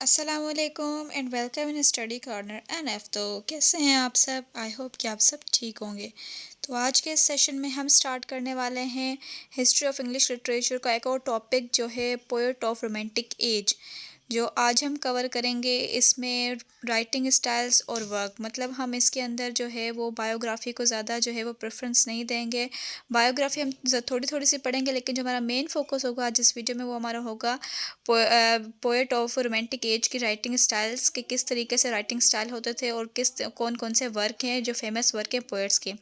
अस्सलामुअलैकुम and welcome in study corner NF. तो कैसे हैं आप सब? आई होप कि आप सब ठीक होंगे। तो आज के इस सेशन में हम स्टार्ट करने वाले हैं हिस्ट्री ऑफ इंग्लिश लिटरेचर का एक और टॉपिक जो है पोएट ऑफ रोमांटिक एज, जो आज हम कवर करेंगे। इसमें राइटिंग स्टाइल्स और वर्क, मतलब हम इसके अंदर जो है वो बायोग्राफी को ज़्यादा जो है वो प्रेफरेंस नहीं देंगे। बायोग्राफी हम थोड़ी थोड़ी सी पढ़ेंगे, लेकिन जो हमारा मेन फोकस होगा आज इस वीडियो में वो हमारा होगा पोएट ऑफ रोमांटिक एज की राइटिंग स्टाइल्स के, किस तरीके से राइटिंग स्टाइल होते थे और किस कौन कौन से वर्क हैं जो फेमस वर्क हैं पोएट्स के।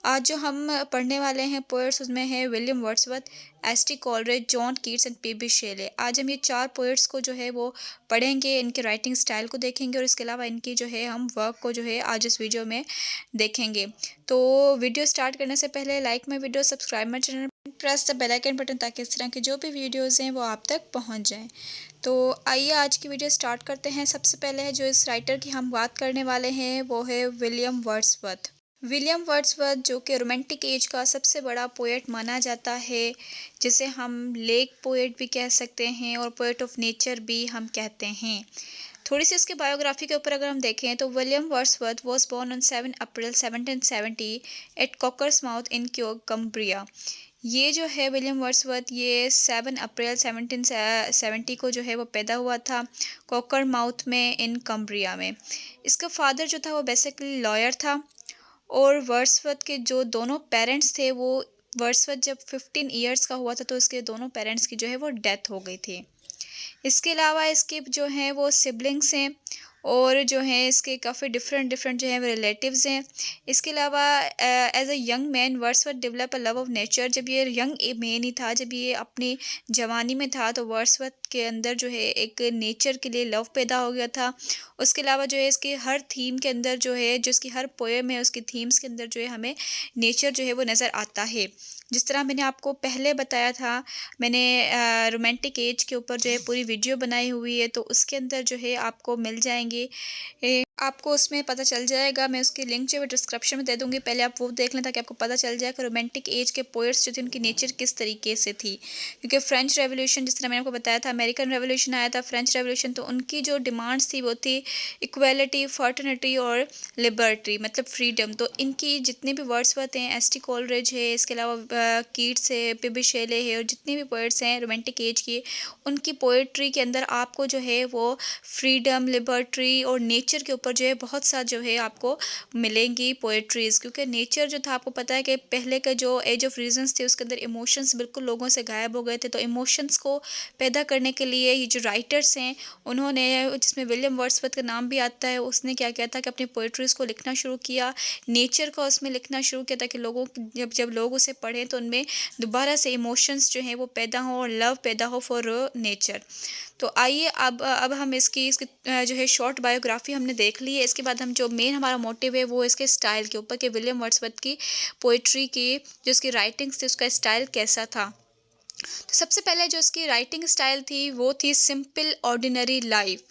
आज जो हम पढ़ने वाले हैं पोएट्स, उसमें है William Wordsworth, S T Coleridge, John Keats and P B Shelley. आज हम ये चार पोएट्स को जो है वो पढ़ेंगे, इनके राइटिंग स्टाइल को देखेंगे और इसके अलावा इनकी जो है हम वर्क को जो है आज इस वीडियो में देखेंगे। तो वीडियो स्टार्ट करने से पहले like my video, subscribe my channel, press the bell icon button, ताकि इस तरह की जो भी वीडियोज़ हैं वो आप तक पहुंच जाएं। तो आइए आज की वीडियो स्टार्ट करते हैं। सबसे पहले है जो इस राइटर की हम बात करने वाले हैं वो है विलियम वर्ड्सवर्थ। विलियम वर्ड्सवर्थ जो कि रोमांटिक एज का सबसे बड़ा पोएट माना जाता है, जिसे हम लेक पोएट भी कह सकते हैं और पोएट ऑफ नेचर भी हम कहते हैं। थोड़ी सी इसके बायोग्राफी के ऊपर अगर हम देखें तो William Wordsworth was born on 7 April 1770 at Cockermouth in Cumbria. ये जो है विलियम वर्ड्सवर्थ, ये 7 अप्रैल 1770 को जो है वो पैदा हुआ था कॉकर माउथ में इन कम्ब्रिया में। इसका फादर जो था वो बेसिकली लॉयर था, और वर्ड्सवर्थ के जो दोनों पेरेंट्स थे वो, वर्ड्सवर्थ जब 15 ईयर्स का हुआ था तो इसके दोनों पेरेंट्स की जो है वो डेथ हो गई थी। इसके अलावा इसके जो हैं वो सिबलिंग्स हैं और जो हैं इसके काफ़ी डिफरेंट डिफरेंट जो है वो रिलेटिव्स हैं। इसके अलावा as a young man Wordsworth develop a love of nature. जब ये यंग मैन ही था, जब ये अपनी जवानी में था, तो वर्ड्सवर्थ के अंदर जो है एक नेचर के लिए लव पैदा हो गया था। उसके अलावा जो है इसके हर थीम के अंदर जो है, जो इसकी हर पोएम है उसकी थीम्स के अंदर जो है हमें नेचर जो है वो नज़र आता है। जिस तरह मैंने आपको पहले बताया था, मैंने रोमांटिक एज के ऊपर जो है पूरी वीडियो बनाई हुई है, तो उसके अंदर जो है आपको मिल जाएंगी। आपको उसमें पता चल जाएगा, मैं उसकी लिंक जो है डिस्क्रिप्शन में दे दूँगी। पहले आप वो देख लें ताकि आपको पता चल जाए कि रोमांटिक एज के पोएट्स जो थे उनकी नेचर किस तरीके से थी। क्योंकि फ्रेंच रेवोल्यूशन, जिस तरह मैंने आपको बताया था, अमेरिकन रेवोल्यूशन आया था, फ्रेंच रेवोल्यूशन, तो उनकी जो डिमांड्स थी वो थी इक्वालिटी, फर्टर्निटी और लिबर्टी, मतलब फ्रीडम। तो इनकी जितने भी वर्ड्सवर्थ हैं, एस टी कॉलरेज है, इसके अलावा कीट्स है, पी बी शेले है, और जितने भी पोएट्स हैं रोमांटिक एज की, उनकी पोएट्री के अंदर आपको जो है वो फ्रीडम, लिबर्टी और नेचर के ऊपर जो है बहुत सा जो है आपको मिलेंगी पोएट्रीज़। क्योंकि नेचर जो था, आपको पता है कि पहले के जो एज ऑफ रीजन्स थे उसके अंदर इमोशंस बिल्कुल लोगों से गायब हो गए थे। तो इमोशंस को पैदा करने के लिए ये जो राइटर्स हैं उन्होंने, जिसमें विलियम वर्ड्सवर्थ का नाम भी आता है, उसने क्या किया था कि अपनी पोएट्रीज़ को लिखना शुरू किया, नेचर का उसमें लिखना शुरू किया, ताकि लोगों जब जब लोग उसे पढ़ें तो उनमें दोबारा से इमोशंस जो हैं वो पैदा हों और लव पैदा हो फॉर नेचर। तो आइए अब हम इसकी इसकी जो है शॉर्ट बायोग्राफी हमने देख ली है। इसके बाद हम जो मेन हमारा मोटिव है वो इसके स्टाइल के ऊपर, कि विलियम वर्ड्सवर्थ की पोइट्री की जो इसकी राइटिंग्स थी उसका स्टाइल कैसा था। तो सबसे पहले जो इसकी राइटिंग स्टाइल थी वो थी सिंपल ऑर्डिनरी लाइफ।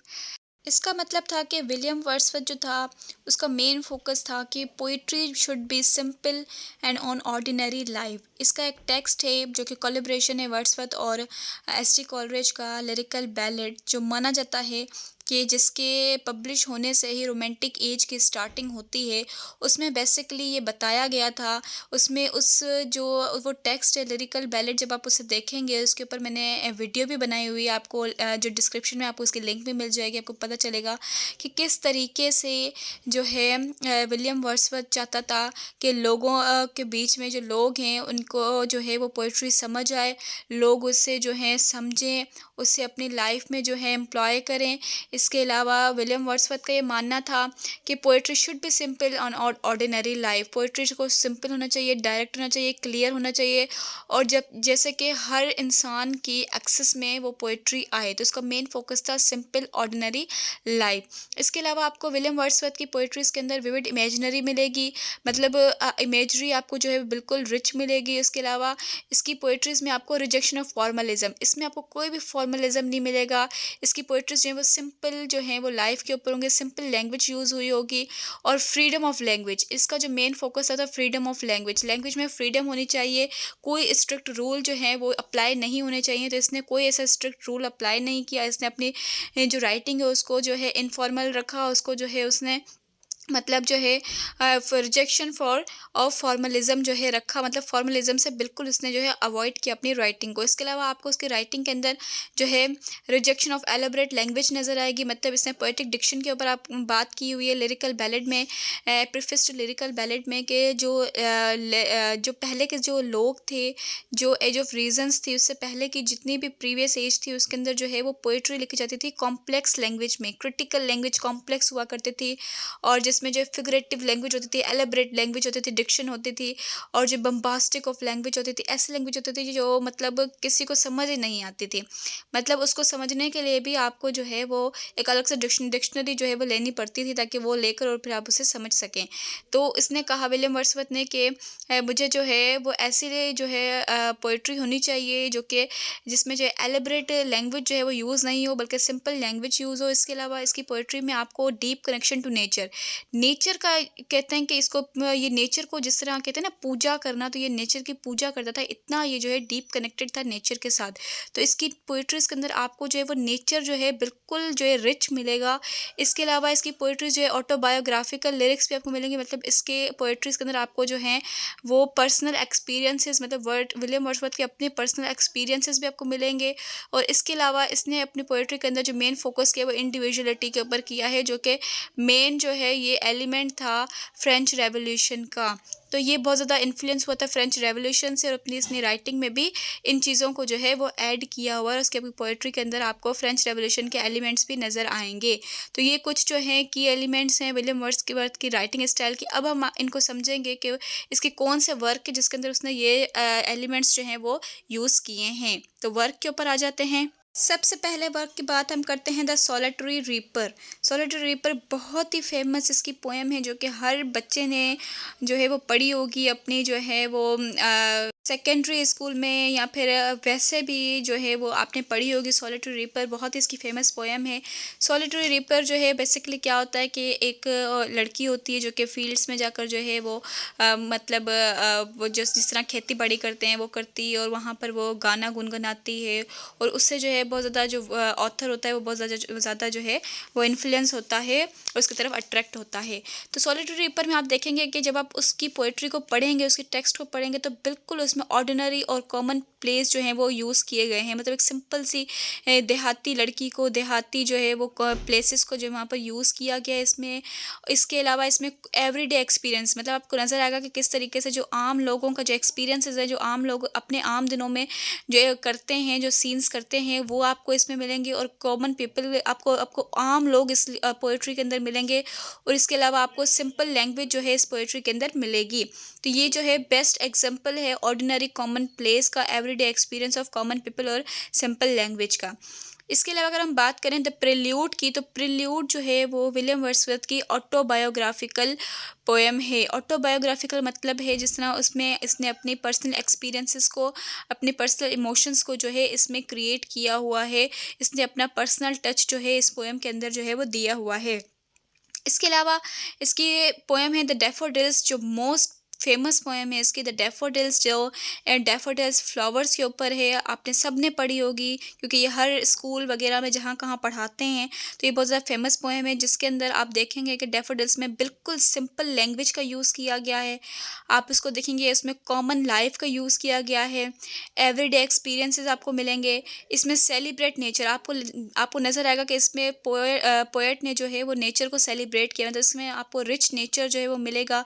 इसका मतलब था कि विलियम वर्ड्सवर्थ जो था उसका मेन फोकस था कि poetry should be simple and on ordinary life. इसका एक टेक्स्ट है जो कि कोलैबोरेशन है वर्ड्सवर्थ और एस टी कॉलरेज का, लिरिकल बैलेड, जो माना जाता है कि जिसके पब्लिश होने से ही रोमांटिक एज की स्टार्टिंग होती है। उसमें बेसिकली ये बताया गया था, उसमें उस जो वो टेक्स्ट है लिरिकल बैलेड, जब आप उसे देखेंगे उसके ऊपर मैंने वीडियो भी बनाई हुई है, आपको जो डिस्क्रिप्शन में आपको उसकी लिंक भी मिल जाएगी, आपको पता चलेगा कि किस तरीके से जो है विलियम वर्ड्सवर्थ चाहता था कि लोगों के बीच में जो लोग हैं उनको जो है वो पोइट्री समझ आए, लोग उससे जो है समझें, उसे अपनी लाइफ में जो है एम्प्लॉय करें। इसके अलावा विलियम वर्ड्सवर्थ का ये मानना था कि poetry should be simple on ordinary life. Poetry को सिंपल होना चाहिए, डायरेक्ट होना चाहिए, क्लियर होना चाहिए, और जब जैसे कि हर इंसान की एक्सेस में वो पोइट्री आए। तो इसका मेन फोकस था सिंपल ऑर्डिनरी लाइफ। इसके अलावा आपको विलियम वर्ड्सवर्थ की पोइट्रीज़ के अंदर विविड इमेजनरी मिलेगी, मतलब इमेजरी आपको जो है बिल्कुल रिच मिलेगी। इसके अलावा इसकी पोइट्रीज़ में आपको रिजेक्शन ऑफ फॉर्मलिज्म, इसमें आपको कोई भी फॉर्मलिज्म नहीं मिलेगा। इसकी पोइट्रीज जो है वो सिंपल जो है वो लाइफ के ऊपर होंगे, सिंपल लैंग्वेज यूज़ हुई होगी और फ्रीडम ऑफ लैंग्वेज, इसका जो मेन फोकस था फ्रीडम ऑफ लैंग्वेज। लैंग्वेज में फ्रीडम होनी चाहिए, कोई स्ट्रिक्ट रूल जो है वो अप्लाई नहीं होने चाहिए। तो इसने कोई ऐसा स्ट्रिक्ट रूल अप्लाई नहीं किया। इसने अपनी जो राइटिंग है उसको जो है इनफॉर्मल रखा, उसको जो है उसने मतलब जो है रिजेक्शन फॉर ऑफ फॉर्मलिज्म जो है रखा, मतलब फॉर्मलिज्म से बिल्कुल उसने जो है अवॉइड किया अपनी राइटिंग को। इसके अलावा आपको उसकी राइटिंग के अंदर जो है रिजेक्शन ऑफ एलेबरेट लैंग्वेज नज़र आएगी, मतलब इसने पोएटिक डिक्शन के ऊपर आप बात की हुई है। लिरिकल बैलेड में प्रीफेस टू लिरिकल बैलेड में के जो पहले के जो लोग थे, जो एज ऑफ रीजन्स थी, उससे पहले की जितनी भी प्रीवियस एज थी उसके अंदर जो है वो पोइट्री लिखी जाती थी कॉम्प्लेक्स लैंग्वेज में। क्रिटिकल लैंग्वेज कॉम्प्लेक्स हुआ करती थी और जिसमें जो फिगरेटिव लैंग्वेज होती थी, एलेबरेट लैंग्वेज होती थी, डिक्शन होती थी, और जो बम्बास्टिक ऑफ लैंग्वेज होती थी, ऐसी लैंग्वेज होती थी जो मतलब किसी को समझ ही नहीं आती थी। मतलब उसको समझने के लिए भी आपको जो है वो एक अलग से डिक्शनरी जो है वो लेनी पड़ती थी ताकि वो लेकर और फिर आप उसे समझ सकें। तो इसने कहा विलियम वर्ड्सवर्थ ने कि मुझे जो है वो ऐसी जो है पोइट्री होनी चाहिए जो कि जिसमें जो एलेबरेट लैंग्वेज जो है वो यूज़ नहीं हो बल्कि सिंपल लैंग्वेज यूज़ हो। इसके अलावा इसकी पोइट्री में आपको डीप कनेक्शन टू नेचर का कहते हैं कि इसको ये नेचर को जिस तरह कहते हैं ना पूजा करना, तो ये नेचर की पूजा करता था, इतना ये जो है डीप कनेक्टेड था नेचर के साथ। तो इसकी पोइट्रीज़ के अंदर आपको जो है वो नेचर जो है बिल्कुल जो है रिच मिलेगा। इसके अलावा इसकी पोइट्रीज़ जो है ऑटोबायोग्राफिकल लिरिक्स भी आपको मिलेंगे, मतलब इसके पोइट्रीज़ के अंदर आपको जो है वो पर्सनल एक्सपीरियंसेस, मतलब विलियम वर्ड्सवर्थ के अपने पर्सनल एक्सपीरियंसेस भी आपको मिलेंगे। और इसके अलावा इसने अपनी पोइट्री के अंदर जो मेन फोकस किया वो इंडिविजुअलिटी के ऊपर किया है, जो कि मेन जो है ये एलिमेंट था फ्रेंच रेवोल्यूशन का। तो ये बहुत ज़्यादा इन्फ्लुएंस हुआ था फ्रेंच रेवोल्यूशन से, और अपनी इसने राइटिंग में भी इन चीज़ों को जो है वो ऐड किया हुआ है। उसके अपनी पोइट्री के अंदर आपको फ्रेंच रेवोल्यूशन के एलिमेंट्स भी नज़र आएंगे। तो ये कुछ जो है की एलिमेंट्स हैं विलियम वर्ड्सवर्थ की राइटिंग स्टाइल की। अब हम इनको समझेंगे कि इसके कौन से वर्क है जिसके अंदर उसने ये एलिमेंट्स जो हैं वो यूज़ किए हैं। तो वर्क के ऊपर आ जाते हैं। सबसे पहले वर्क की बात हम करते हैं the solitary reaper. Solitary reaper बहुत ही फेमस इसकी पोएम है जो कि हर बच्चे ने जो है वो पढ़ी होगी अपनी जो है वो सेकेंडरी स्कूल में, या फिर वैसे भी जो है वो आपने पढ़ी होगी। सॉलिटरी रीपर बहुत ही इसकी फेमस पोएम है। सॉलिटरी रीपर जो है बेसिकली क्या होता है कि एक लड़की होती है जो कि फील्ड्स में जाकर जो है वो मतलब वो जिस तरह खेती बाड़ी करते हैं वो करती है, और वहाँ पर वो गाना गुनगुनाती है, और उससे जो है बहुत ज़्यादा जो ऑथर होता है वो बहुत ज़्यादा जो है वो इन्फ्लुएंस होता है और उसकी तरफ अट्रैक्ट होता है। तो सॉलिटरी रीपर में आप देखेंगे कि जब आप उसकी पोइट्री को पढ़ेंगे, उसकी टेक्स्ट को पढ़ेंगे, तो बिल्कुल उसमें ऑर्डिनरी और कॉमन प्लेस जो हैं वो यूज़ किए गए हैं। मतलब एक सिंपल सी देहाती लड़की को, देहाती जो है वो प्लेसेस को जो वहाँ पर यूज़ किया गया है इसमें। इसके अलावा इसमें एवरीडे एक्सपीरियंस, मतलब आपको नज़र आएगा कि किस तरीके से जो आम लोगों का जो एक्सपीरियंसेस है, जो आम लोग अपने आम दिनों में जो करते हैं, जो सीन्स करते हैं, वो आपको इसमें मिलेंगे। और कॉमन पीपल आपको आम लोग इस पोइट्री के अंदर मिलेंगे। और इसके अलावा आपको सिंपल लैंग्वेज जो है इस पोइट्री के अंदर मिलेगी। तो ये जो है बेस्ट एग्जांपल है ऑर्डिनरी कॉमन प्लेस का, everyday experience of common people और सिंपल लैंग्वेज का। इसके अलावा अगर हम बात करें द प्रिल्यूड की, तो प्रिल्यूड जो है वो विलियम वर्ड्सवर्थ की ऑटोबायोग्राफिकल पोएम है। ऑटोबायोग्राफिकल मतलब है जिस तरह उसमें इसने अपने पर्सनल एक्सपीरियंसेस को, अपने पर्सनल इमोशंस को जो है इसमें क्रिएट किया हुआ है। इसने अपना पर्सनल टच जो है इस पोएम के अंदर जो है वो दिया हुआ है। इसके अलावा इसकी पोएम है द डैफोडिल्स, जो मोस्ट फेमस पोएम है इसकी। द डैफोडिल्स जो डैफोडिल्स फ्लावर्स के ऊपर है, आपने सब ने पढ़ी होगी क्योंकि ये हर स्कूल वगैरह में जहाँ कहाँ पढ़ाते हैं। तो ये बहुत ज़्यादा फेमस पोएम है जिसके अंदर आप देखेंगे कि डैफोडिल्स में बिल्कुल सिंपल लैंग्वेज का यूज़ किया गया है। आप इसको देखेंगे इसमें कॉमन लाइफ का यूज़ किया गया है, एवरीडे एक्सपीरियंसेस आपको मिलेंगे। इसमें सेलिब्रेट नेचर आपको नज़र आएगा कि इसमें पोएट ने जो है वो नेचर को सेलिब्रेट किया, मतलब इसमें आपको रिच नेचर जो है वो मिलेगा।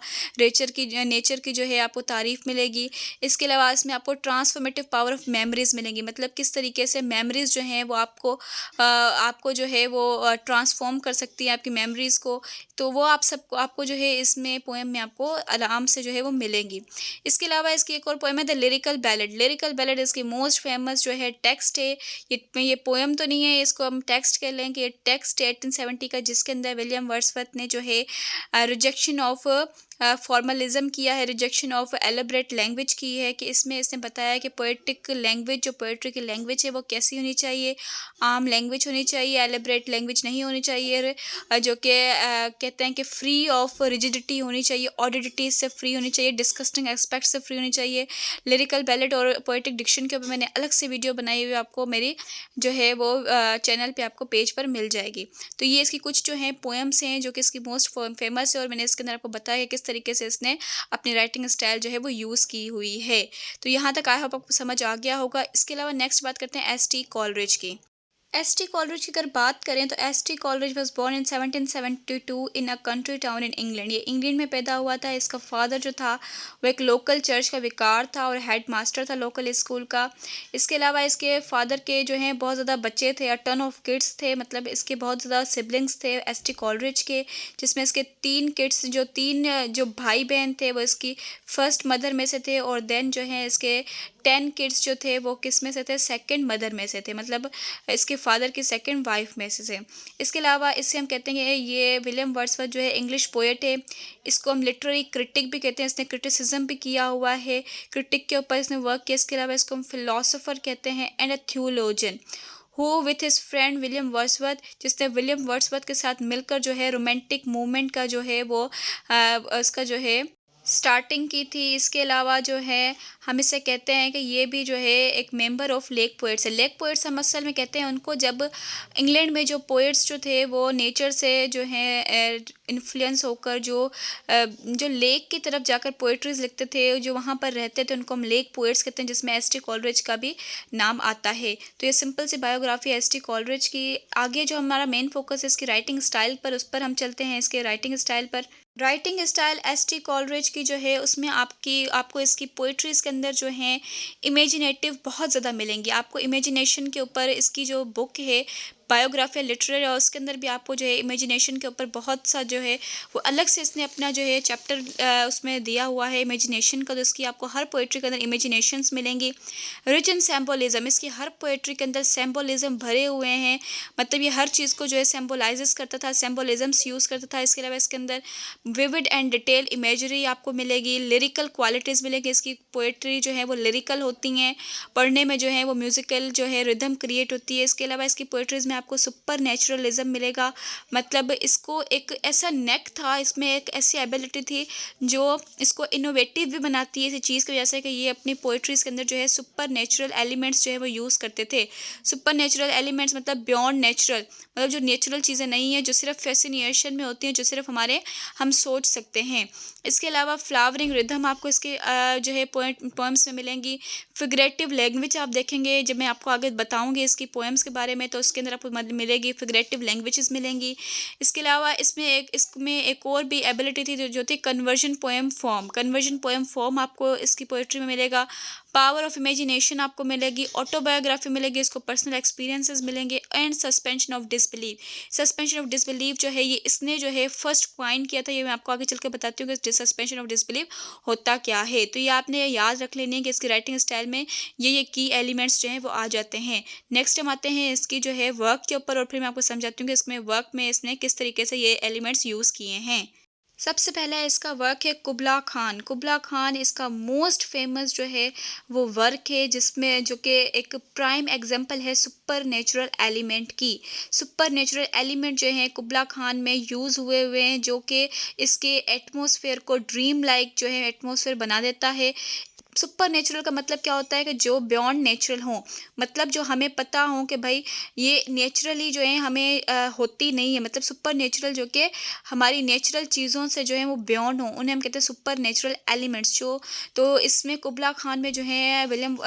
नेचर की जो है आपको तारीफ़ मिलेगी। इसके अलावा इसमें आपको ट्रांसफॉर्मेटिव पावर ऑफ मेमोरीज़ मिलेंगी, मतलब किस तरीके से मेमोरीज़ जो हैं वो आपको जो है वो ट्रांसफॉर्म कर सकती है आपकी मेमोरीज़ को। तो वो आपको जो है इसमें पोएम में आपको आराम से जो है वो मिलेंगी। इसके अलावा इसकी एक और पोएम है the lyrical ballad. Lyrical ballad इसकी मोस्ट फेमस जो है टेक्स्ट है। ये पोएम तो नहीं है, इसको हम टेक्स्ट कह लें कि ये टेक्स्ट 1870 का, जिसके अंदर विलियम वर्ड्सवर्थ ने जो है रिजेक्शन ऑफ फॉर्मलिज्म किया है, रिजेक्शन ऑफ एलेबरेट लैंग्वेज की है कि इसमें इसने बताया कि पोएटिक लैंग्वेज जो पोएट्री की लैंग्वेज है वो कैसी होनी चाहिए, आम लैंग्वेज होनी चाहिए, एलेबरेट लैंग्वेज नहीं होनी चाहिए, जो कि कहते हैं कि फ्री ऑफ रिजिडिटी होनी चाहिए, ऑडिडिटी से फ्री होनी चाहिए, डिस्कस्टिंग एस्पेक्ट से फ्री होनी चाहिए। लिरिकल बैलेट और पोएटिक डिक्शन के ऊपर मैंने अलग से वीडियो बनाई हुई, आपको मेरी जो है वो चैनल पे आपको पेज पर मिल जाएगी। तो ये इसकी कुछ जो है पोएम्स हैं जो कि इसकी मोस्ट फेमस है, और मैंने इसके अंदर आपको बताया कि किस तरीके से इसने अपनी राइटिंग स्टाइल जो है वो यूज़ की हुई है। तो यहाँ तक आई होप आपको समझ आ गया होगा। इसके अलावा नेक्स्ट बात करते हैं एस टी कॉलरिज की। एस टी कॉलरिज की अगर बात करें तो S T Coleridge was born in 1772 in a country town in England. ये इंग्लैंड में पैदा हुआ था। इसका फादर जो था वो एक लोकल चर्च का विकार था और हेड मास्टर था लोकल स्कूल का। इसके अलावा इसके फादर के जो हैं बहुत ज़्यादा बच्चे थे, अ टन ऑफ किड्स थे, मतलब इसके बहुत ज़्यादा सिबलिंग्स थे एस टी कॉलरिज के, जिसमें इसके तीन जो भाई बहन थे वो इसकी फर्स्ट मदर में से थे, और देन जो है इसके 10 किड्स जो थे वो किस में से थे, सेकंड मदर में से थे, मतलब इसके फादर की सेकंड वाइफ में से थे। इसके अलावा इससे हम कहते हैं कि ये विलियम वर्ड्सवर्थ जो है इंग्लिश पोएट है। इसको हम लिटरेरी क्रिटिक भी कहते हैं, इसने क्रिटिसिज्म भी किया हुआ है, क्रिटिक के ऊपर इसने वर्क किया। इसके अलावा इसको हम फिलोसोफर कहते हैं and a theologian who with his friend William Wordsworth, जिसने विलियम वर्ड्सवर्थ के साथ मिलकर जो है रोमांटिक मूवमेंट का जो है वो उसका जो है स्टार्टिंग की थी। इसके अलावा जो है हम इसे कहते हैं कि ये भी जो है एक मेंबर ऑफ लेक पोएट्स है। लेक पोएट्स हम असल में कहते हैं उनको जब इंग्लैंड में जो पोएट्स जो थे वो नेचर से जो है इन्फ्लुएंस होकर जो लेक की तरफ जाकर पोएट्रीज लिखते थे, जो वहाँ पर रहते थे, उनको हम लेक पोएट्स कहते हैं, जिसमें एस टी कॉलरिज का भी नाम आता है। तो ये सिंपल सी बायोग्राफी एस टी कॉलरिज की। आगे जो हमारा मेन फोकस है इसकी राइटिंग स्टाइल पर, उस पर हम चलते हैं। इसके राइटिंग स्टाइल पर, writing style S T Coleridge की जो है उसमें आपको इसकी पोइट्रीज़ के अंदर जो है इमेजिनेटिव बहुत ज़्यादा मिलेंगी। आपको इमेजिनेशन के ऊपर इसकी जो बुक है बायोग्राफी लिटरेरी, और उसके अंदर भी आपको जो है इमेजिनेशन के ऊपर बहुत सा जो है वो अलग से इसने अपना जो है चैप्टर उसमें दिया हुआ है इमेजिनेशन का। तो इसकी आपको हर पोइट्री के अंदर इमेजिनेशंस मिलेंगी। रिच इन सिंबोलिज्म, इसकी हर पोइट्री के अंदर सिंबोलिज्म भरे हुए हैं, मतलब ये हर चीज़ को जो है सिंबोलाइजेस करता था, सिंबोलिज्म्स यूज़ करता था। इसके अलावा इसके अंदर विविड एंड डिटेल इमेजरी आपको मिलेगी, लिरिकल क्वालिटीज़ मिलेगी। इसकी पोएट्री जो है वो लिरिकल होती हैं, पढ़ने में जो है वो म्यूज़िकल जो है रिदम क्रिएट होती है। इसके अलावा इसकी पोएट्रीज़ में आपको सुपर नेचुरलिज्म मिलेगा, मतलब इसको एक ऐसा नेक था, इसमें एक ऐसी एबिलिटी थी जो इसको इनोवेटिव भी बनाती है इसी चीज़ की वजह से कि ये अपनी पोएट्रीज़ के अंदर जो है सुपर नेचुरल एलिमेंट्स जो है वो यूज़ करते थे। सुपर नेचुरल एलिमेंट्स मतलब बियॉन्ड नेचुरल, मतलब जो नेचुरल चीज़ें नहीं हैं, जो सिर्फ फैसिनेशन में होती हैं, जो सिर्फ हम सोच सकते हैं। इसके अलावा फ्लावरिंग रिदम आपको इसके जो है पोएम्स में मिलेंगी। फिगरेटिव लैंग्वेज आप देखेंगे, जब मैं आपको आगे बताऊंगी इसकी पोएम्स के बारे में, तो उसके अंदर आपको मिलेगी फिगरेटिव लैंग्वेजेस मिलेंगी। इसके अलावा इसमें एक और भी एबिलिटी थी जो थी कन्वर्जन पोएम फॉर्म आपको इसकी पोएट्री में मिलेगा। पावर ऑफ इमेजिनेशन आपको मिलेगी, ऑटोबायोग्राफी मिलेगी, इसको पर्सनल एक्सपीरियंसेस मिलेंगे, एंड सस्पेंशन ऑफ डिसबिलीव जो है ये इसने जो है फर्स्ट क्वाइन किया था। ये मैं आपको आगे चल के बताती हूँ कि सस्पेंशन ऑफ डिसबिलीव होता क्या है। तो ये आपने याद रख लेनी है कि इसकी राइटिंग स्टाइल में ये की एलिमेंट्स जो हैं वो आ जाते हैं। नेक्स्ट हम आते हैं इसकी जो है वर्क के ऊपर, और फिर मैं आपको समझाती हूँ कि इसमें वर्क में इसने किस तरीके से ये एलिमेंट्स यूज़ किए हैं। सबसे पहला इसका वर्क है कुबला खान इसका मोस्ट फेमस जो है वो वर्क है, जिसमें जो कि एक प्राइम एग्जांपल है सुपर नेचुरल एलिमेंट की। सुपर नेचुरल एलिमेंट जो है कुबला खान में यूज़ हुए हैं, जो कि इसके एटमॉस्फेयर को ड्रीम लाइक जो है एटमॉस्फेयर बना देता है। सुपर नेचुरल का मतलब क्या होता है कि जो बियॉन्ड नेचुरल हो, मतलब जो हमें पता हो कि भाई ये नेचुरली जो है हमें होती नहीं है, मतलब सुपर नेचुरल जो कि हमारी नेचुरल चीज़ों से जो है वो बियॉन्ड हो, उन्हें हम कहते हैं सुपर नेचुरल एलिमेंट्स। तो इसमें कुबला खान में जो है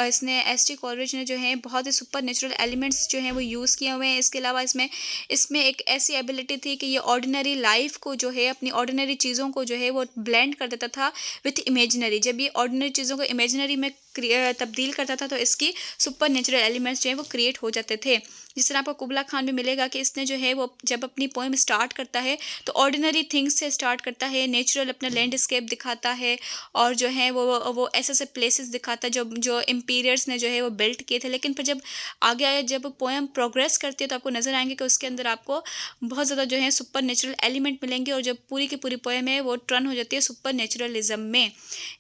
इसने एस टी कॉलरिज ने जो है बहुत ही सुपर नेचुरल एलिमेंट्स जो हैं वो यूज़ किए हुए हैं। इसके अलावा इसमें एक ऐसी एबिलिटी थी कि ये ऑर्डिनरी लाइफ को जो है अपनी ऑर्डिनरी चीज़ों को जो है वो ब्लेंड कर देता था विथ इमेजिनरी। जब ये ऑर्डिनरी चीज़ों को इमेजिनरी में तब्दील करता था तो इसकी सुपर नेचुरल एलिमेंट्स जो है वो क्रिएट हो जाते थे। जिस तरह आपको कुबला खान में मिलेगा कि इसने जो है वो जब अपनी पोएम स्टार्ट करता है तो ऑर्डिनरी थिंग्स से स्टार्ट करता है, नेचुरल अपना लैंडस्केप दिखाता है और जो है वो ऐसे ऐसे प्लेसेस दिखाता है जो जो एम्पीरियर्स ने जो है वो बिल्ट किए थे। लेकिन फिर जब आगे आगे जब पोएम प्रोग्रेस करती है तो आपको नज़र आएंगे कि उसके अंदर आपको बहुत ज़्यादा जो है सुपर नेचुरल एलिमेंट मिलेंगे और जब पूरी की पूरी पोएम है वो टर्न हो जाती है सुपर नेचुरलिज्म में।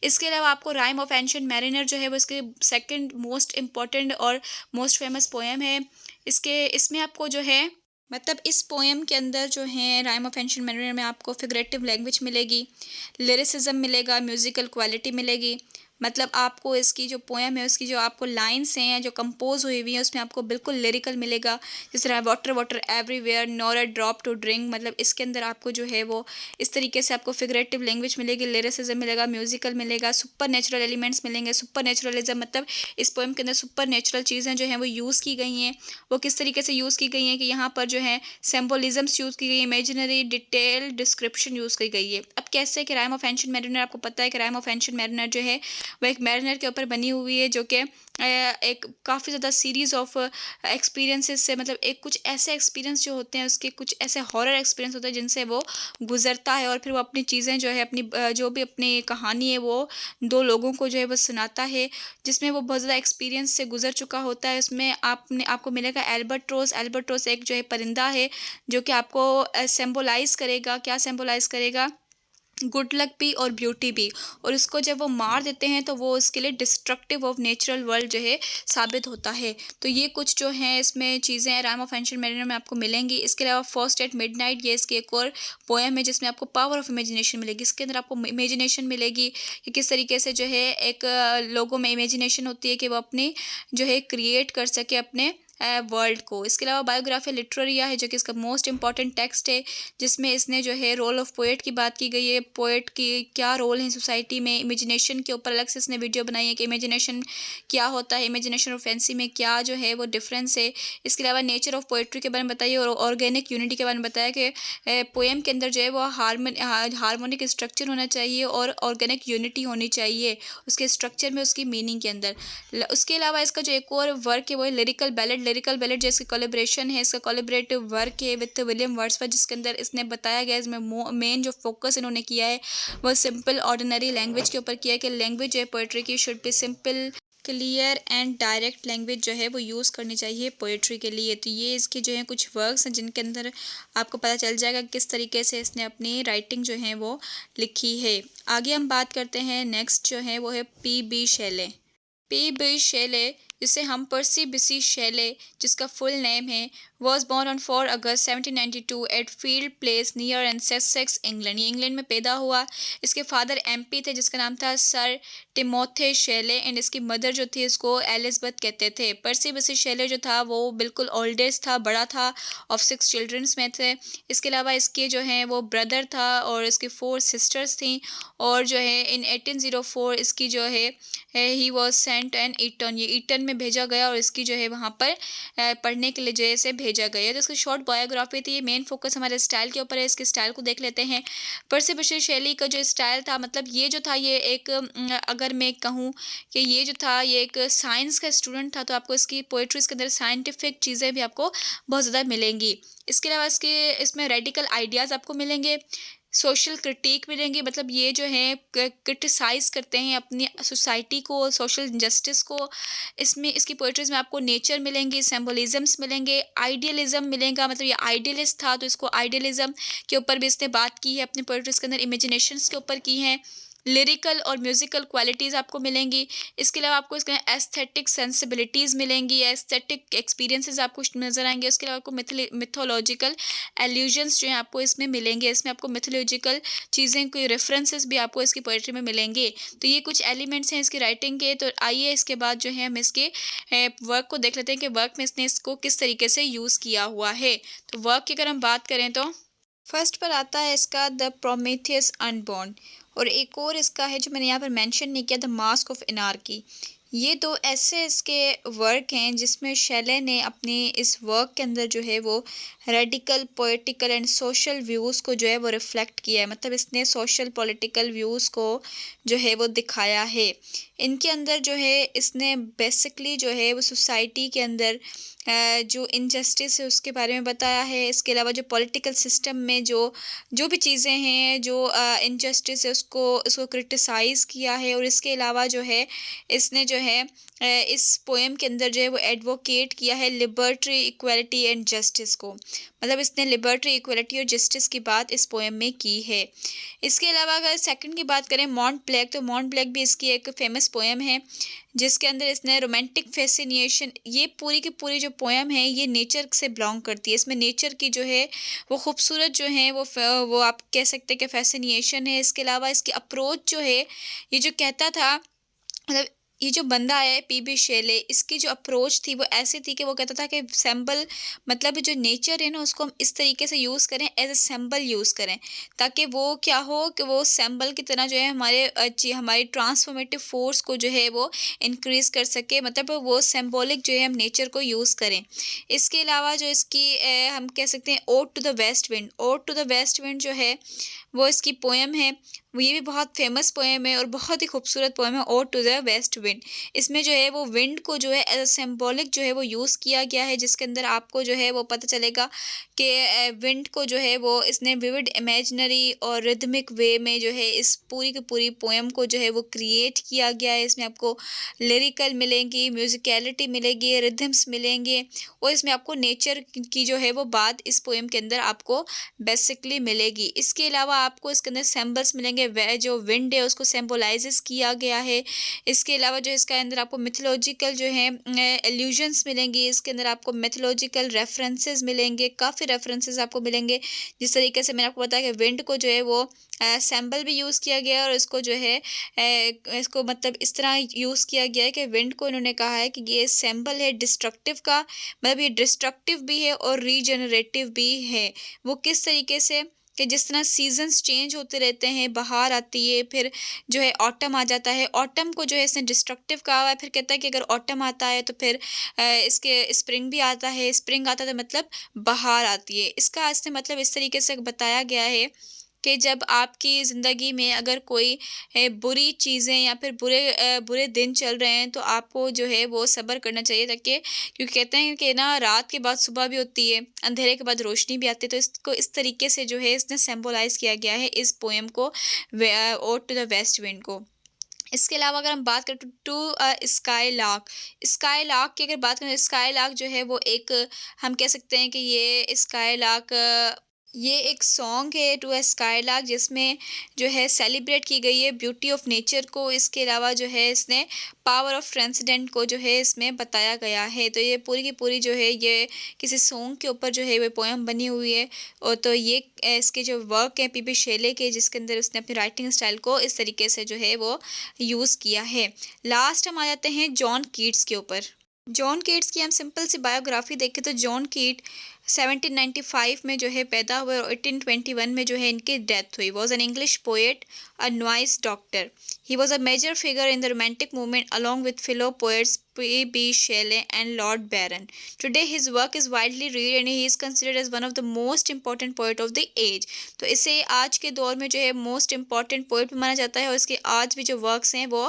इसके अलावा आपको राइम ऑफ एंशिएंट मैरिनर जो है वो इसके सेकंड मोस्ट इम्पॉर्टेंट और मोस्ट फेमस पोएम है। इसमें आपको जो है मतलब इस पोएम के अंदर जो है राइम ऑफ एंशिएंट मैरिनर में आपको फिगरेटिव लैंग्वेज मिलेगी, लिरिसिज्म मिलेगा, म्यूजिकल क्वालिटी मिलेगी। मतलब आपको इसकी जो पोएम है उसकी जो आपको लाइन्स हैं जो कंपोज हुई हुई हैं उसमें आपको बिल्कुल लिरिकल मिलेगा। जिस तरह water water everywhere nor a drop to drink, मतलब इसके अंदर आपको जो है वो इस तरीके से आपको फिगरेटिव लैंग्वेज मिलेगी, लिरिसिज्म मिलेगा, म्यूजिकल मिलेगा, सुपर नेचुरल एलिमेंट्स मिलेंगे। सुपर नेचुरलिज्म मतलब इस पोएम के अंदर सुपर नेचुरल चीज़ें जो हैं वो यूज़ की गई हैं। वो किस तरीके से यूज़ की गई हैं कि यहाँ पर जो है सिम्बोलिज्म्स यूज़ की गई है, इमेजिनरी डिटेल डिस्क्रिप्शन यूज़ की गई है। अब कैसे कि राइम ऑफ एंशिएंट मैरिनर आपको पता है कि राइम ऑफ एंशिएंट मैरिनर जो है वह एक मैरिनर के ऊपर बनी हुई है जो कि एक काफ़ी ज़्यादा सीरीज़ ऑफ एक्सपीरियंसेस से मतलब एक कुछ ऐसे एक्सपीरियंस जो होते हैं उसके कुछ ऐसे हॉरर एक्सपीरियंस होते हैं जिनसे वो गुजरता है और फिर वो अपनी चीज़ें जो है अपनी जो भी अपनी कहानी है वो दो लोगों को जो है वो सुनाता है जिसमें वो बहुत ज़्यादा एक्सपीरियंस से गुजर चुका होता है। उसमें आपको मिलेगा एल्बर्ट्रोस। एल्बर्ट्रोस एक जो है परिंदा है जो कि आपको सिम्बोलाइज़ करेगा, क्या सिम्बोलाइज़ करेगा, गुड लक भी और ब्यूटी भी। और उसको जब वो मार देते हैं तो वो उसके लिए डिस्ट्रक्टिव ऑफ नेचुरल वर्ल्ड जो है साबित होता है। तो ये कुछ जो हैं इसमें चीज़ें राइम ऑफ एंशिएंट मैरिनर में आपको मिलेंगी। इसके अलावा फर्स्ट एट मिडनाइट ये इसकी एक और पोएम है जिसमें आपको पावर ऑफ इमेजिनेशन मिलेगी। इसके अंदर आपको इमेजिनेशन मिलेगी कि किस तरीके से जो है एक लोगों में इमेजिनेशन होती है कि वो अपनी जो है क्रिएट कर सके अपने वर्ल्ड को। इसके अलावा बायोग्राफी लिटरेरिया है जो कि इसका मोस्ट इंपॉर्टेंट टेक्स्ट है जिसमें इसने जो है रोल ऑफ पोएट की बात की गई है, पोएट की क्या रोल है सोसाइटी में। इमेजिनेशन के ऊपर अलग से इसने वीडियो बनाई है कि इमेजिनेशन क्या होता है, इमेजिनेशन और फैंसी में क्या जो है वो डिफरेंस है। इसके अलावा नेचर ऑफ पोएट्री के बारे में बताइए और ऑर्गेनिक यूनिटी के बारे में बताया कि पोएम के अंदर जो है वो हार्मोनिक स्ट्रक्चर होना चाहिए और ऑर्गेनिक यूनिटी होनी चाहिए उसके स्ट्रक्चर में, उसकी मीनिंग के अंदर। उसके अलावा इसका जो एक और वर्क है वो है लिरिकल बैलेड। लिरिकल बैलेड जो इसकी कोलैबोरेशन है, इसका कोलैबोरेटिव वर्क है विद विलियम वर्ड्सवर्थ जिसके अंदर इसने बताया गया है, इसमें मेन जो फोकस इन्होंने किया है वो सिंपल ऑर्डिनरी लैंग्वेज के ऊपर किया है कि लैंग्वेज जो है पोएट्री की should be simple clear and direct language जो है वो यूज़ करनी चाहिए पोएट्री के लिए। तो ये इसके जो है कुछ वर्क्स हैं जिनके अंदर आपको पता चल जाएगा किस तरीके से इसने अपनी राइटिंग जो है वो लिखी है। आगे हम बात करते हैं, नेक्स्ट जो है वो है पी.बी. शेले। पी.बी. शेले जिसे हम पर्सी बिसी शेले जिसका फुल नेम है was born on 4 August 1792 eight field place near and sex England. ये इंग्लैंड में पैदा हुआ। इसके फादर एमपी थे जिसका नाम था सर टिमोथे शेले एंड इसकी मदर जो थी इसको एलिजबेथ कहते थे। पर्सी बिसी शेले जो था वो बिल्कुल ओल्डेस्ट था, बड़ा था, ऑफ 6 चिल्ड्रंस में थे। इसके अलावा इसके जो हैं वो ब्रदर था और इसकी 4 सिस्टर्स थी और जो है इन 1804 इसकी जो है he was sent an Eton, ये ईटन में भेजा गया और इसकी जो है वहाँ पर पढ़ने के लिए जो है इसे भेजा गया। तो इसकी शॉर्ट बायोग्राफी थी। ये मेन फोकस हमारे स्टाइल के ऊपर है, इसके स्टाइल को देख लेते हैं। पर्सी बिशी शेले का जो स्टाइल था मतलब ये जो था ये एक अगर मैं कहूँ कि ये जो था ये एक साइंस का स्टूडेंट था तो आपको इसकी पोएट्रीज के अंदर साइंटिफिक चीज़ें भी आपको बहुत ज़्यादा मिलेंगी। इसके अलावा इसमें रेडिकल आइडियाज़ आपको मिलेंगे, सोशल क्रिटिक मिलेंगे, मतलब ये जो है क्रिटिसाइज़ करते हैं अपनी सोसाइटी को, सोशल जस्टिस को। इसमें इसकी पोएट्रीज़ में आपको नेचर मिलेंगी, सिम्बोलिज़म्स मिलेंगे, आइडियलिज़म मिलेगा, मतलब ये आइडियलिस्ट था तो इसको आइडियलिज़म के ऊपर भी इसने बात की है अपनी पोएट्रीज़ के अंदर, इमेजिनेशंस के ऊपर की हैं। लिरिकल और म्यूज़िकल क्वालिटीज़ आपको मिलेंगी। इसके अलावा आपको इसके एस्थेटिक सेंसिबिलिटीज़ मिलेंगी, एस्थेटिक एक्सपीरियंसेस आपको नज़र आएंगे। उसके अलावा आपको मिथोलॉजिकल एल्यूजन्स जो हैं आपको इसमें मिलेंगे। इसमें आपको मिथोलॉजिकल चीज़ें कोई रेफरेंसेस भी आपको इसकी पोएट्री में मिलेंगे। तो ये कुछ एलिमेंट्स हैं इसकी राइटिंग के। तो आइए इसके बाद जो है हम इसके वर्क को देख लेते हैं कि वर्क में इसने इसको किस तरीके से यूज़ किया हुआ है। तो वर्क की अगर हम बात करें तो फर्स्ट पर आता है इसका द प्रोमेथियस अनबॉर्न और एक और इसका है जो मैंने यहाँ पर मेंशन नहीं किया, द मास्क ऑफ एनार्की। ये दो ऐसे इसके वर्क हैं जिसमें शेले ने अपनी इस वर्क के अंदर जो है वो radical poetical and social views को जो है वो रिफ्लेक्ट किया है, मतलब इसने सोशल पॉलिटिकल व्यूज़ को जो है वो दिखाया है। इनके अंदर जो है इसने बेसिकली जो है वो सोसाइटी के अंदर जो इनजस्टिस है उसके बारे में बताया है। इसके अलावा जो पॉलिटिकल सिस्टम में जो जो भी चीज़ें हैं, जो इनजस्टिस है उसको क्रिटिसाइज़ किया है। और इसके अलावा जो है इसने जो है इस पोएम के अंदर जो है वो एडवोकेट किया है लिबर्टी, इक्वलिटी एंड जस्टिस को। मतलब इसने लिबर्टी, इक्वलिटी और जस्टिस की बात इस पोएम में की है। इसके अलावा अगर सेकंड की बात करें मॉन्ट ब्लैक, तो मॉन्ट ब्लैक भी इसकी एक फेमस पोएम है जिसके अंदर इसने रोमांटिक फैसिनेशन, ये पूरी की पूरी जो पोएम है ये नेचर से बिलोंग करती है। इसमें नेचर की जो है वो खूबसूरत जो है वो आप कह सकते हैं कि फैसिनेशन है। इसके अलावा इसकी अप्रोच जो है, ये जो कहता था, मतलब ये जो बंदा है पीबी शेले, इसकी जो अप्रोच थी वो ऐसी थी कि वो कहता था कि सैम्बल, मतलब जो नेचर है ना उसको हम इस तरीके से यूज़ करें, एज ए सैम्बल यूज़ करें, ताकि वो क्या हो कि वो सैम्बल की तरह जो है हमारी ट्रांसफॉर्मेटिव फोर्स को जो है वो इंक्रीज़ कर सके। मतलब वो सिंबॉलिक जो है हम नेचर को यूज़ करें। इसके अलावा जो इसकी हम कह सकते हैं ode to the west wind, ode to the west wind जो है वो इसकी पोएम है। वो ये भी बहुत फेमस पोएम है और बहुत ही खूबसूरत पोएम है, ode to the west wind. इसमें जो है वो विंड को जो है एज अ सिंबॉलिक जो है वो यूज़ किया गया है, जिसके अंदर आपको जो है वो पता चलेगा कि विंड को जो है वो इसने विविड इमेजिनरी और रिदमिक वे में जो है इस पूरी की पूरी पोएम को जो है वो क्रिएट किया गया है। इसमें आपको लिरिकल मिलेंगी, म्यूजिकलिटी मिलेगी, रिदम्स मिलेंगे और इसमें आपको नेचर की जो है वो बात इस पोएम के अंदर आपको बेसिकली मिलेगी। इसके अलावा आपको इसके अंदर सिंबल्स मिलेंगे, वह जो विंड है उसको सिंबलाइजेस किया गया है। इसके अलावा जो इसके अंदर आपको मिथोलॉजिकल जो है एल्यूजन्स मिलेंगी, इसके अंदर आपको मिथोलॉजिकल रेफरेंसेस मिलेंगे, काफ़ी रेफरेंसेस आपको मिलेंगे। जिस तरीके से मैंने आपको बताया कि विंड को जो है वो सैम्बल भी यूज़ किया गया है और इसको जो है इसको मतलब इस तरह यूज़ किया गया है कि विंड को इन्होंने कहा है कि ये सैम्बल है डिस्ट्रक्टिव का, मतलब ये डिस्ट्रक्टिव भी है और रीजनरेटिव भी है। वो किस तरीके से कि जिस तरह सीजन्स चेंज होते रहते हैं, बहार आती है, फिर जो है ऑटम आ जाता है, ऑटम को जो है इसने डिस्ट्रक्टिव कहा हुआ है। फिर कहता है कि अगर ऑटम आता है तो फिर इसके स्प्रिंग भी आता है, स्प्रिंग आता है तो मतलब बहार आती है। इसका इसने मतलब इस तरीके से बताया गया है कि जब आपकी ज़िंदगी में अगर कोई बुरी चीज़ें या फिर बुरे दिन चल रहे हैं तो आपको जो है वो सब्र करना चाहिए, ताकि क्योंकि कहते हैं कि ना रात के बाद सुबह भी होती है, अंधेरे के बाद रोशनी भी आती है। तो इसको इस तरीके से जो है इसने सिंबलाइज किया गया है इस पोएम को, ode to the west wind को। इसके अलावा अगर हम बात करें to skylark, skylark की अगर बात करें, स्काई लार्क जो है वो एक हम कह सकते हैं कि ये स्काई लार्क ये एक सॉन्ग है टू अ स्काई लार्क, जिसमें जो है सेलिब्रेट की गई है ब्यूटी ऑफ नेचर को। इसके अलावा जो है इसने पावर ऑफ ट्रांसेंडेंट को जो है इसमें बताया गया है। तो ये पूरी की पूरी जो है ये किसी सॉन्ग के ऊपर जो है वो पोएम बनी हुई है। और तो ये इसके जो वर्क है पीबी शेले के, जिसके अंदर उसने अपनी राइटिंग स्टाइल को इस तरीके से जो है वो यूज़ किया है। लास्ट हम आ जाते हैं जॉन कीट्स के ऊपर। जॉन कीट्स की हम सिंपल सी बायोग्राफी देखें तो जॉन कीट 1795 में जो है पैदा हुए और 1821 में जो है इनकी डेथ हुई। Was an English poet, a noise doctor. He was a major figure in the romantic movement along with fellow poets P.B. Shelley and Lord Byron. Today his work is widely read and he is considered as one of the most important poet of the age. तो इसे आज के दौर में जो है most important poet माना जाता है और इसके आज भी जो वर्क्स हैं वो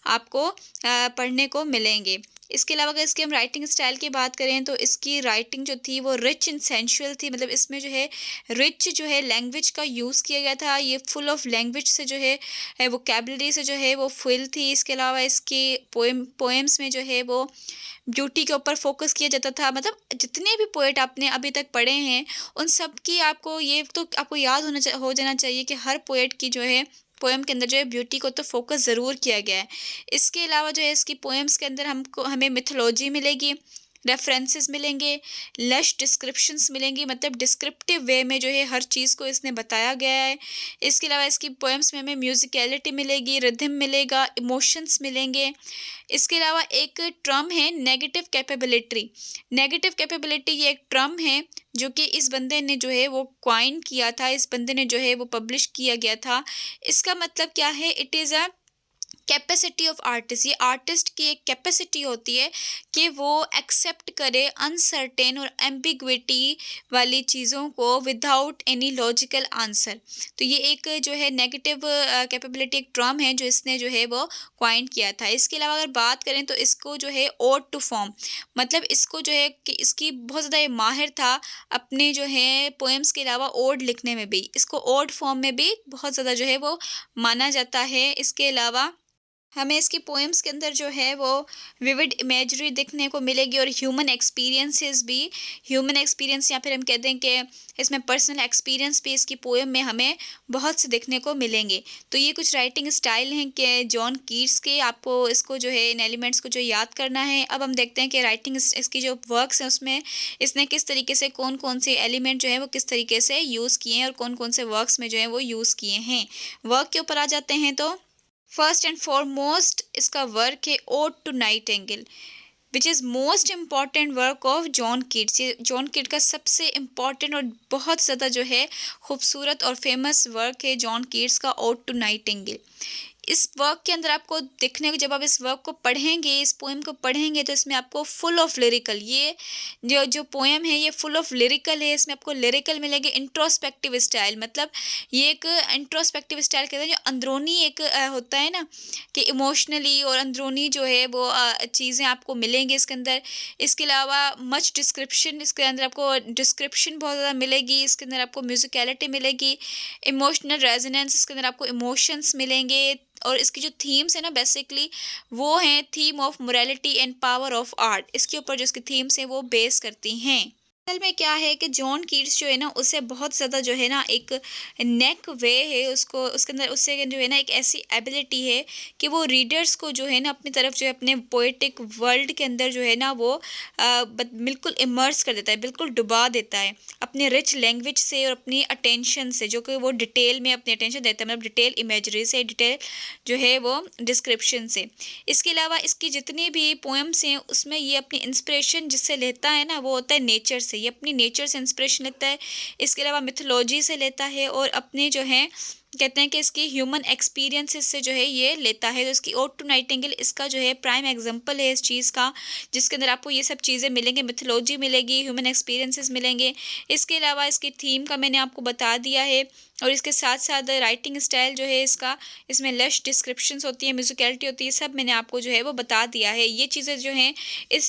आपको पढ़ने को मिलेंगे। इसके अलावा अगर इसकी हम राइटिंग स्टाइल की बात करें तो इसकी राइटिंग जो थी वो रिच एंड सेंशुअल थी। मतलब इसमें जो है रिच जो है लैंग्वेज का यूज़ किया गया था, ये फुल ऑफ लैंग्वेज से जो है वोकैबुलरी से जो है वो फुल थी। इसके अलावा इसकी पोएम्स में जो है वो ब्यूटी के ऊपर फोकस किया जाता था। मतलब जितने भी पोएट आपने अभी तक पढ़े हैं उन सब की आपको ये तो आपको याद हो जाना चाहिए कि हर पोएट की जो है पोएम के अंदर जो है ब्यूटी को तो फोकस ज़रूर किया गया है। इसके अलावा जो है इसकी पोएम्स के अंदर हमें मिथोलॉजी मिलेगी, रेफरेंसेस मिलेंगे, लश डिस्क्रिप्शंस मिलेंगी, मतलब डिस्क्रिप्टिव वे में जो है हर चीज़ को इसने बताया गया है। इसके अलावा इसकी पोएम्स में हमें म्यूजिकलिटी मिलेगी, रिदम मिलेगा, इमोशंस मिलेंगे। इसके अलावा एक टर्म है नेगेटिव कैपेबिलिटी। नेगेटिव कैपेबिलिटी ये एक टर्म है जो कि इस बंदे ने जो है वो क्वाइन किया था, इस बंदे ने जो है वो पब्लिश किया गया था। इसका मतलब क्या है? It is a capacity of artist, ये आर्टिस्ट की एक कैपेसिटी होती है कि वो एक्सेप्ट करे अनसर्टेन और एम्बिग्विटी वाली चीज़ों को विदाउट एनी लॉजिकल आंसर। तो ये एक जो है नेगेटिव कैपेबिलिटी, एक टर्म है जो इसने जो है वो क्वाइन किया था। इसके अलावा अगर बात करें तो इसको जो है ओड टू फॉर्म, मतलब इसको जो है कि इसकी बहुत ज़्यादा ये माहिर था अपने जो है पोएम्स के अलावा ओड लिखने में भी, इसको ओड फॉर्म में भी बहुत ज़्यादा जो है वो माना जाता है। इसके अलावा हमें इसकी पोएम्स के अंदर जो है वो विविड इमेजरी देखने को मिलेगी और ह्यूमन एक्सपीरियंसेस भी, ह्यूमन एक्सपीरियंस या फिर हम कहते हैं कि इसमें पर्सनल एक्सपीरियंस भी इसकी पोएम में हमें बहुत से देखने को मिलेंगे। तो ये कुछ राइटिंग स्टाइल हैं कि जॉन कीट्स के, आपको इसको जो है इन एलिमेंट्स को जो याद करना है। अब हम देखते हैं कि राइटिंग इसकी जो वर्क्स हैं उसमें इसने किस तरीके से कौन कौन से एलिमेंट जो है वो किस तरीके से यूज़ किए हैं और कौन कौन से वर्क्स में जो है वो यूज़ किए हैं। वर्क के ऊपर आ जाते हैं तो फर्स्ट एंड फॉरमोस्ट इसका वर्क है ode to nightingale, which is most important work of John Keats. ये जॉन कीट का सबसे इम्पॉर्टेंट और बहुत ज़्यादा जो है खूबसूरत और फेमस वर्क है जॉन कीट्स का ओड टू नाइटिंगेल। इस वर्क के अंदर आपको देखने को, जब आप इस वर्क को पढ़ेंगे, इस पोएम को पढ़ेंगे, तो इसमें आपको फुल ऑफ लिरिकल, ये जो जो पोएम है ये फुल ऑफ लिरिकल है। इसमें आपको लिरिकल मिलेगी, इंट्रोस्पेक्टिव स्टाइल, मतलब ये एक इंट्रोस्पेक्टिव स्टाइल कहते हैं जो अंदरूनी एक होता है ना कि इमोशनली और अंदरूनी जो है वो चीज़ें आपको मिलेंगी इसके अंदर। इसके अलावा मच डिस्क्रिप्शन, इसके अंदर आपको डिस्क्रिप्शन बहुत ज़्यादा मिलेगी। इसके अंदर आपको म्यूज़िकलिटी मिलेगी, इमोशनल रेजोनेंस, इसके अंदर आपको इमोशंस मिलेंगे। और इसकी जो थीम्स है ना बेसिकली वो हैं theme of morality and power of art, इसके ऊपर जो इसकी थीम्स हैं वो बेस करती हैं। असल में क्या है कि जॉन कीट्स जो है ना उसे बहुत ज़्यादा जो है ना एक नेक वे है उसको, उसके अंदर उससे जो है ना एक ऐसी एबिलिटी है कि वो रीडर्स को जो है ना अपनी तरफ जो है अपने पोएटिक वर्ल्ड के अंदर जो है ना वो बिल्कुल इमर्स कर देता है, बिल्कुल डुबा देता है अपने रिच लैंग्वेज से और अपनी अटेंशन से, जो कि वो डिटेल में अपनी अटेंशन देता है, मतलब डिटेल इमेजरी से, डिटेल जो है वो डिस्क्रिप्शन से। इसके अलावा इसकी जितनी भी पोएम्स हैं उसमें ये अपनी इंस्पिरेशन जिससे लेता है ना वो होता है नेचर से, ये अपनी नेचर से इंस्पिरेशन लेता है। इसके अलावा मिथोलॉजी से लेता है और अपने जो है कहते हैं कि इसकी ह्यूमन एक्सपीरियंसेस से जो है ये लेता है। तो इसकी ओड टू नाइटिंगेल इसका जो है प्राइम एग्जांपल है इस चीज़ का, जिसके अंदर आपको ये सब चीज़ें मिलेंगे, मिथोलॉजी मिलेगी, ह्यूमन एक्सपीरियंसेस मिलेंगे। इसके अलावा इसकी थीम का मैंने आपको बता दिया है और इसके साथ साथ राइटिंग स्टाइल जो है इसका, इसमें लश डिस्क्रिप्शंस होती है, म्यूजिकलिटी होती है, सब मैंने आपको जो है वो बता दिया है। ये चीज़ें जो हैं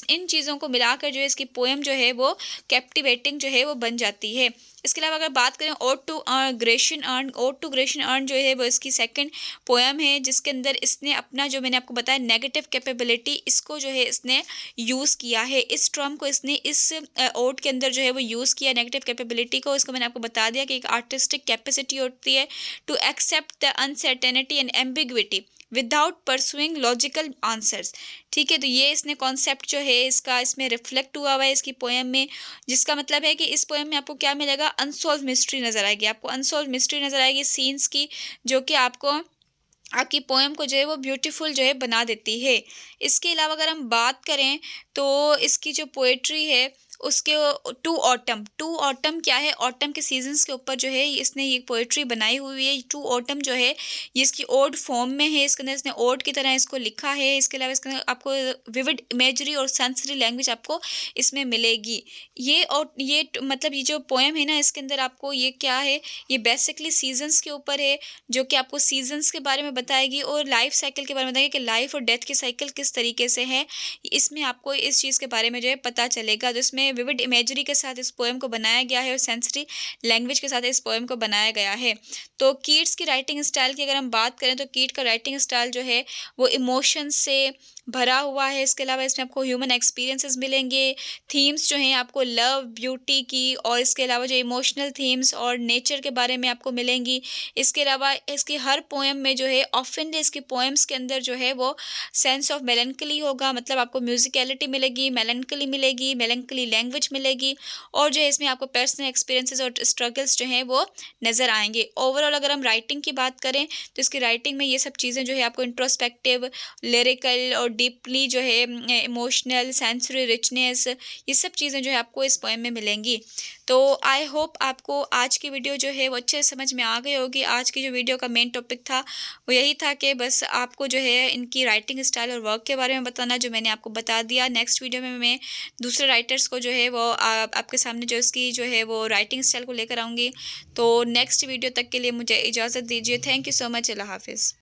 इन चीज़ों को मिलाकर जो है इसकी पोएम जो है वो कैप्टिवेटिंग जो है वो बन जाती है। इसके अलावा अगर बात करें ode to Grecian urn, ode to Grecian urn जो है वो इसकी सेकंड पोएम है जिसके अंदर इसने अपना जो मैंने आपको बताया नेगेटिव कैपेबिलिटी, इसको जो है इसने यूज़ किया है, इस टर्म को इसने इस ओड के अंदर जो है वो यूज़ किया नेगेटिव कैपेबिलिटी को। इसको मैंने आपको बता दिया कि एक आर्टिस्टिक कैपेसिटी होती है to accept the uncertainty and ambiguity without pursuing logical answers. ठीक है, तो ये इसने कॉन्सेप्ट जो है इसका इसमें रिफ्लेक्ट हुआ है इसकी पोएम में, जिसका मतलब है कि इस पोएम में आपको क्या मिलेगा, अनसॉल्व मिस्ट्री नज़र आएगी, आपको अनसॉल्व मिस्ट्री नज़र आएगी सीन्स की, जो कि आपको आपकी पोएम को जो है वो ब्यूटीफुल जो है बना देती है। इसके अलावा अगर हम बात करें तो इसकी जो पोएट्री है उसके टू ऑटम क्या है, ऑटम के सीजन्स के ऊपर जो है इसने ये पोएट्री बनाई हुई है। टू ऑटम जो है ये इसकी ओड फॉर्म में है, इसके अंदर इसने ओड की तरह इसको लिखा है। इसके अलावा इसके अंदर आपको विविड इमेजरी और सेंसरी लैंग्वेज आपको इसमें मिलेगी। ये और ये मतलब ये जो पोएम है ना इसके अंदर आपको ये क्या है, ये बेसिकली सीजन्स के ऊपर है, जो कि आपको सीजन्स के बारे में बताएगी और लाइफ साइकिल के बारे में बताएगी कि लाइफ और डेथ की साइकिल किस तरीके से है। इसमें आपको इस चीज़ के बारे में जो है पता चलेगा। तो इसमें विविड इमेजरी के साथ इस पोएम को बनाया गया है और सेंसरी लैंग्वेज के साथ इस पोएम को बनाया गया है। तो कीट्स की राइटिंग स्टाइल की अगर हम बात करें तो कीट का राइटिंग स्टाइल जो है वो इमोशन से भरा हुआ है। इसके अलावा इसमें आपको ह्यूमन एक्सपीरियंसेस मिलेंगे, थीम्स जो हैं आपको लव, ब्यूटी की और इसके अलावा जो इमोशनल थीम्स और नेचर के बारे में आपको मिलेंगी। इसके अलावा इसकी हर पोएम में जो है ऑफनली इसकी पोएम्स के अंदर जो है वो सेंस ऑफ मेलैंकली होगा, मतलब आपको म्यूजिकलिटी मिलेगी, मेलैंकली मिलेगी, मेलैंकली लैंग्वेज मिलेगी और जो है इसमें आपको पर्सनल एक्सपीरियंसेस और स्ट्रगल्स जो हैं वो नज़र आएंगे। ओवरऑल अगर हम राइटिंग की बात करें तो इसकी राइटिंग में ये सब चीज़ें जो है आपको इंट्रोस्पेक्टिव, लिरिकल और डीपली जो है इमोशनल, सेंसरी रिचनेस, ये सब चीज़ें जो है आपको इस पोएम में मिलेंगी। तो आई होप आपको आज की वीडियो जो है वो अच्छे से समझ में आ गई होगी। आज की जो वीडियो का मेन टॉपिक था वो यही था कि बस आपको जो है इनकी राइटिंग स्टाइल और वर्क के बारे में बताना, जो मैंने आपको बता दिया। नेक्स्ट वीडियो में मैं दूसरे राइटर्स को जो है वो आपके सामने जो इसकी जो है वो राइटिंग स्टाइल को लेकर आऊँगी। तो नेक्स्ट वीडियो तक के लिए मुझे इजाज़त दीजिए। Thank you so much. अल्लाह हाफिज़।